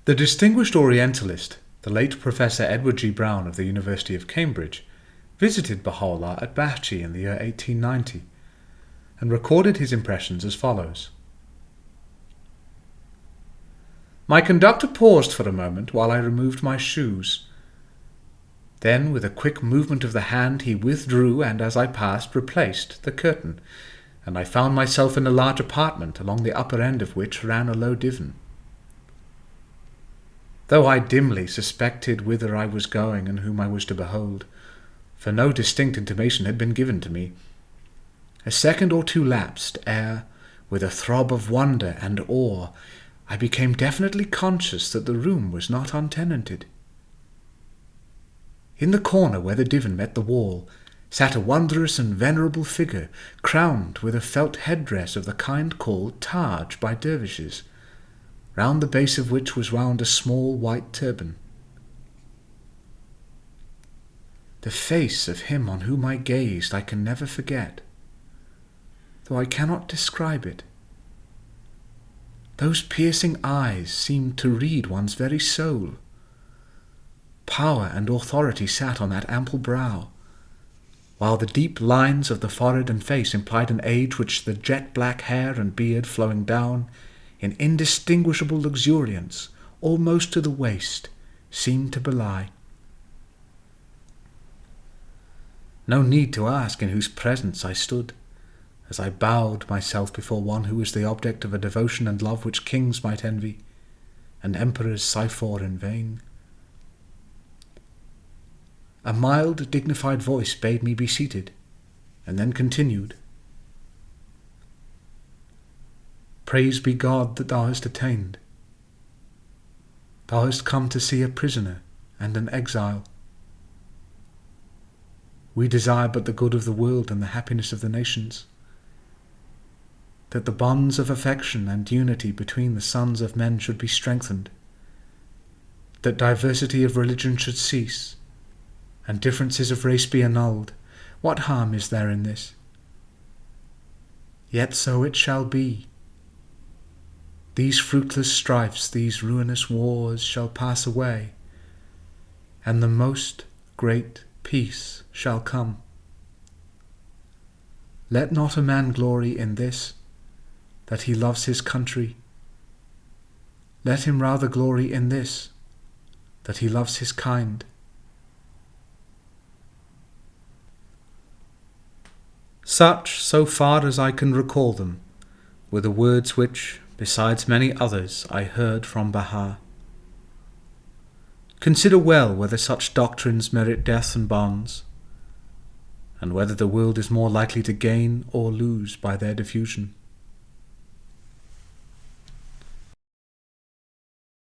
The distinguished orientalist, the late Professor Edward G. Browne of the University of Cambridge, visited Baha'u'llah at Bahji in the year 1890 and recorded his impressions as follows. My conductor paused for a moment while I removed my shoes. Then, with a quick movement of the hand, he withdrew and, as I passed, replaced the curtain, and I found myself in a large apartment, along the upper end of which ran a low divan. Though I dimly suspected whither I was going and whom I was to behold, for no distinct intimation had been given to me, a second or two lapsed ere, with a throb of wonder and awe, I became definitely conscious that the room was not untenanted. In the corner where the divan met the wall sat a wondrous and venerable figure, crowned with a felt headdress of the kind called Taj by dervishes, round the base of which was wound a small white turban. The face of him on whom I gazed I can never forget, though I cannot describe it. Those piercing eyes seemed to read one's very soul. Power and authority sat on that ample brow, while the deep lines of the forehead and face implied an age which the jet-black hair and beard flowing down in indistinguishable luxuriance almost to the waist seemed to belie. No need to ask in whose presence I stood, as I bowed myself before one who was the object of a devotion and love which kings might envy, and emperors sigh for in vain. A mild, dignified voice bade me be seated, and then continued, Praise be God that thou hast attained. Thou hast come to see a prisoner and an exile. We desire but the good of the world and the happiness of the nations, that the bonds of affection and unity between the sons of men should be strengthened, that diversity of religion should cease, and differences of race be annulled. What harm is there in this? Yet so it shall be. These fruitless strifes, these ruinous wars shall pass away, and the most great peace shall come. Let not a man glory in this, that he loves his country. Let him rather glory in this, that he loves his kind. Such, so far as I can recall them, were the words which, besides many others, I heard from Baha. Consider well whether such doctrines merit death and bonds, and whether the world is more likely to gain or lose by their diffusion.